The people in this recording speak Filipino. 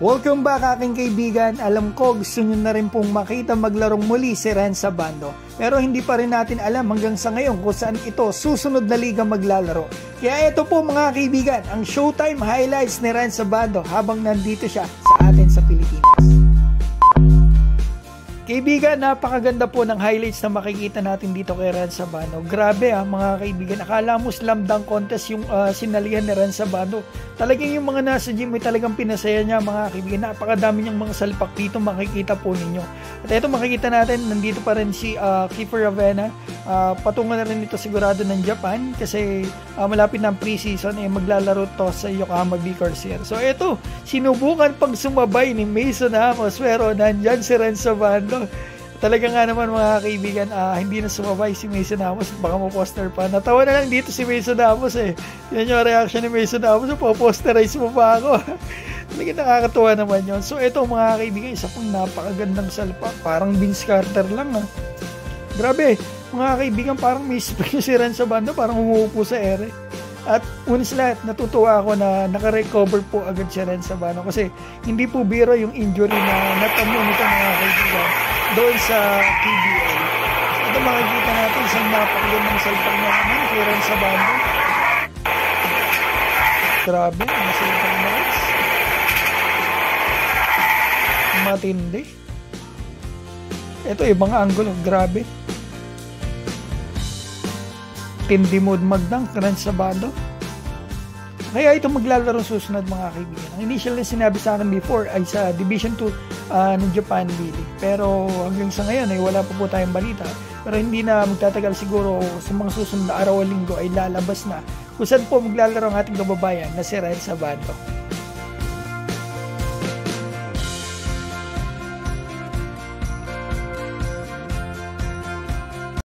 Welcome back aking kaibigan. Alam ko gusto nyo na rin pong makita maglarong muli si Renz Abando. Pero hindi pa rin natin alam hanggang sa ngayon kung saan ito susunod na liga maglalaro. Kaya ito po mga kaibigan, ang Showtime highlights ni Renz Abando habang nandito siya sa atin sa Pilipinas. Kaibigan, napakaganda po ng highlights na makikita natin dito kay Renz Abando. Grabe mga kaibigan, akala mo slam dunk contest yung sinalihan ni Renz Abando. Talagang yung mga nasa gym ay talagang pinasaya niya mga kaibigan. Napakadami niyang mga salpak dito makikita po ninyo. At ito makikita natin, nandito pa rin si Kiefer Ravena. Patungo na rin ito sigurado ng Japan kasi malapit na ang preseason maglalaro to sa Yokohama B. Corsair. So ito, sinubukan pag sumabay ni Mason Amos pero nandyan si Renz Abando. Talaga nga naman mga kaibigan, hindi na sumabay si Mason Amos, baka mo-poster pa. Natawa na lang dito si Mason Amos Yan yung reaction ni Mason Amos, po-posterize mo pa ako. Talaga nakakatuwa naman yun. So ito mga kaibigan, isa pang napakagandang salpa. Parang Vince Carter lang Grabe, mga kaibigan, parang may spring si Renz Abando, parang umuupo sa ere. At una sa lahat, natutuwa ako na nakarecover po agad si Renz Abando kasi hindi po biro yung injury na natamo nito mga kaibigan doon sa PBL. Ito makikita natin sa napakagandang salpang niya kay Renz Abando. Grabe, ang salpang na Renz. Matindi. Ito ibang angulo, grabe. Tindi mode magdang Renz Abando. Kaya ito maglalaro susunod mga kaibigan. Ang initial na sinabi sa akin before ay sa Division 2 ng Japan League. Pero hanggang sa ngayon ay wala pa po tayong balita. Pero hindi na magtatagal siguro sa mga susunod na araw o linggo ay lalabas na kung saan po maglalaro ang ating kababayan na si Renz Abando.